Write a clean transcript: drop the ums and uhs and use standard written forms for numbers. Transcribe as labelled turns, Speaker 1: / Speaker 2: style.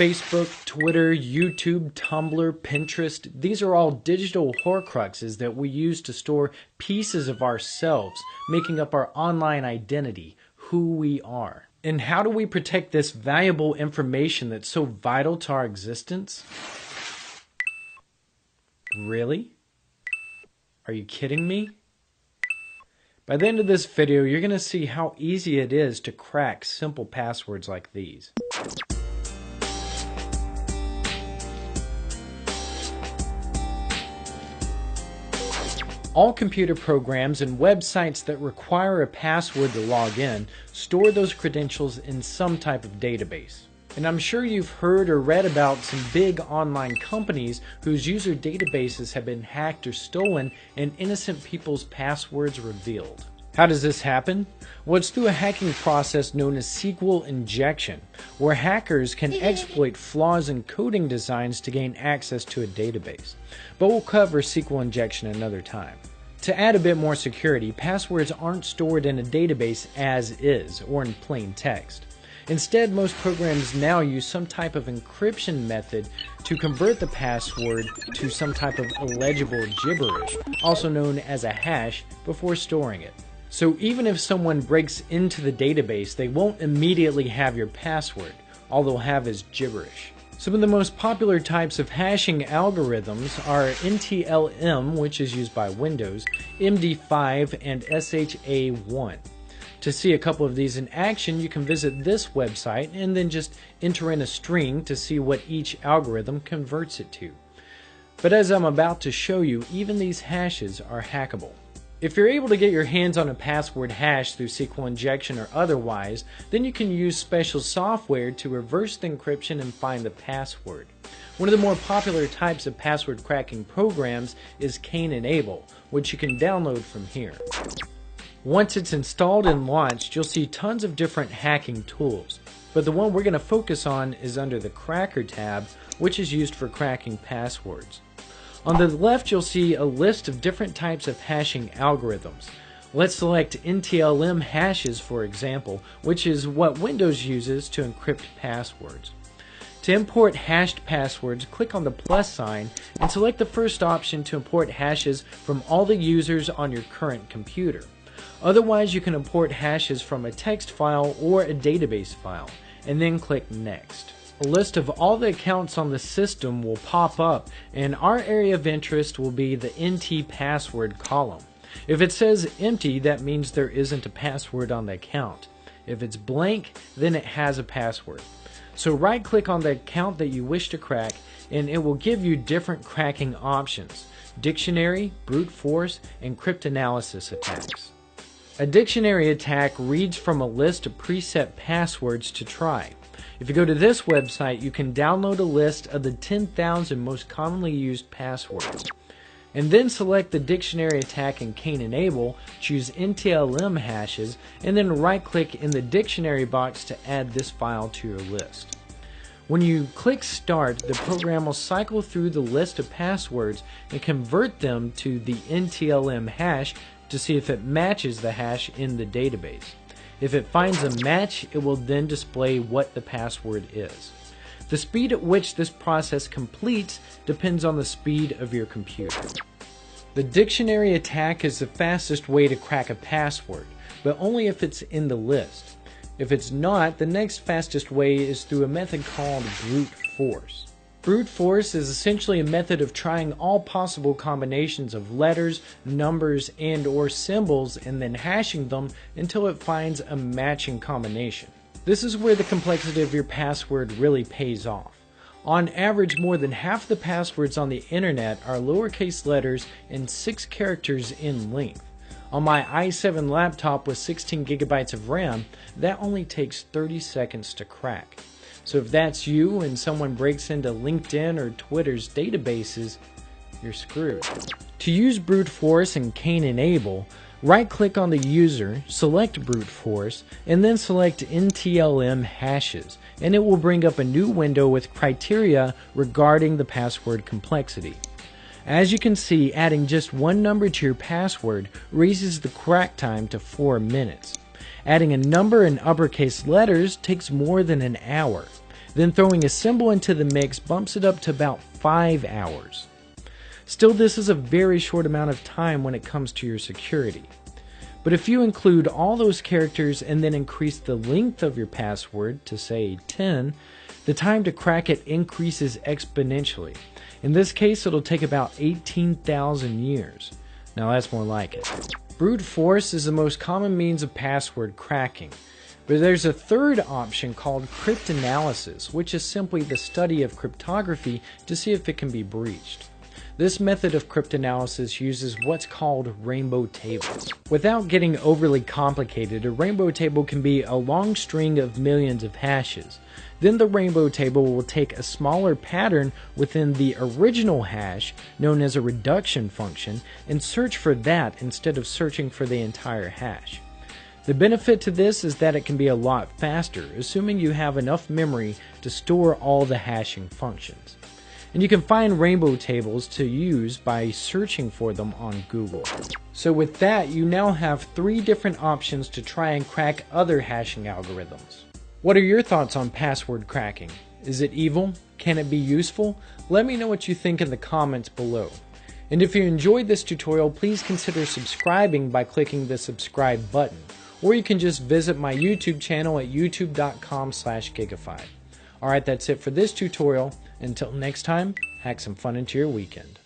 Speaker 1: Facebook, Twitter, YouTube, Tumblr, Pinterest, these are all digital horcruxes that we use to store pieces of ourselves, making up our online identity, who we are. And how do we protect this valuable information that's so vital to our existence? Really? Are you kidding me? By the end of this video, you're going to see how easy it is to crack simple passwords like these. All computer programs and websites that require a password to log in store those credentials in some type of database. And I'm sure you've heard or read about some big online companies whose user databases have been hacked or stolen and innocent people's passwords revealed. How does this happen? Well, it's through a hacking process known as SQL injection, where hackers can exploit flaws in coding designs to gain access to a database. But we'll cover SQL injection another time. To add a bit more security, passwords aren't stored in a database as is, or in plain text. Instead, most programs now use some type of encryption method to convert the password to some type of illegible gibberish, also known as a hash, before storing it. So even if someone breaks into the database, they won't immediately have your password. All they'll have is gibberish. Some of the most popular types of hashing algorithms are NTLM, which is used by Windows, MD5, and SHA-1. To see a couple of these in action, you can visit this website and then just enter in a string to see what each algorithm converts it to. But as I'm about to show you, even these hashes are hackable. If you're able to get your hands on a password hash through SQL injection or otherwise, then you can use special software to reverse the encryption and find the password. One of the more popular types of password cracking programs is Cain-Enable, which you can download from here. Once it's installed and launched, you'll see tons of different hacking tools, but the one we're going to focus on is under the Cracker tab, which is used for cracking passwords. On the left, you'll see a list of different types of hashing algorithms. Let's select NTLM hashes, for example, which is what Windows uses to encrypt passwords. To import hashed passwords, click on the plus sign and select the first option to import hashes from all the users on your current computer. Otherwise, you can import hashes from a text file or a database file, and then click Next. A list of all the accounts on the system will pop up, and our area of interest will be the NT password column. If it says empty, that means there isn't a password on the account. If it's blank, then it has a password. So right-click on the account that you wish to crack, and it will give you different cracking options: dictionary, brute force, and cryptanalysis attacks. A dictionary attack reads from a list of preset passwords to try. If you go to this website, you can download a list of the 10,000 most commonly used passwords. And then select the dictionary attack in Cain-Enable, choose NTLM hashes, and then right-click in the dictionary box to add this file to your list. When you click Start, the program will cycle through the list of passwords and convert them to the NTLM hash to see if it matches the hash in the database. If it finds a match, it will then display what the password is. The speed at which this process completes depends on the speed of your computer. The dictionary attack is the fastest way to crack a password, but only if it's in the list. If it's not, the next fastest way is through a method called brute force. Brute force is essentially a method of trying all possible combinations of letters, numbers, and/or symbols and then hashing them until it finds a matching combination. This is where the complexity of your password really pays off. On average, more than half the passwords on the internet are lowercase letters and 6 characters in length. On my i7 laptop with 16 gigabytes of RAM, that only takes 30 seconds to crack. So if that's you and someone breaks into LinkedIn or Twitter's databases, you're screwed. To use brute force in Cain-Enable, right-click on the user, select brute force, and then select NTLM hashes, and it will bring up a new window with criteria regarding the password complexity. As you can see, adding just one number to your password raises the crack time to 4 minutes. Adding a number in uppercase letters takes more than an hour. Then throwing a symbol into the mix bumps it up to about 5 hours. Still, this is a very short amount of time when it comes to your security. But if you include all those characters and then increase the length of your password to say 10, the time to crack it increases exponentially. In this case, it'll take about 18,000 years. Now that's more like it. Brute force is the most common means of password cracking. But there's a third option called cryptanalysis, which is simply the study of cryptography to see if it can be breached. This method of cryptanalysis uses what's called rainbow tables. Without getting overly complicated, a rainbow table can be a long string of millions of hashes. Then the rainbow table will take a smaller pattern within the original hash, known as a reduction function, and search for that instead of searching for the entire hash. The benefit to this is that it can be a lot faster, assuming you have enough memory to store all the hashing functions. And you can find rainbow tables to use by searching for them on Google. So with that, you now have 3 different options to try and crack other hashing algorithms. What are your thoughts on password cracking? Is it evil? Can it be useful? Let me know what you think in the comments below. And if you enjoyed this tutorial, please consider subscribing by clicking the subscribe button. Or you can just visit my YouTube channel at youtube.com/Gigafi. Alright, that's it for this tutorial. Until next time, hack some fun into your weekend.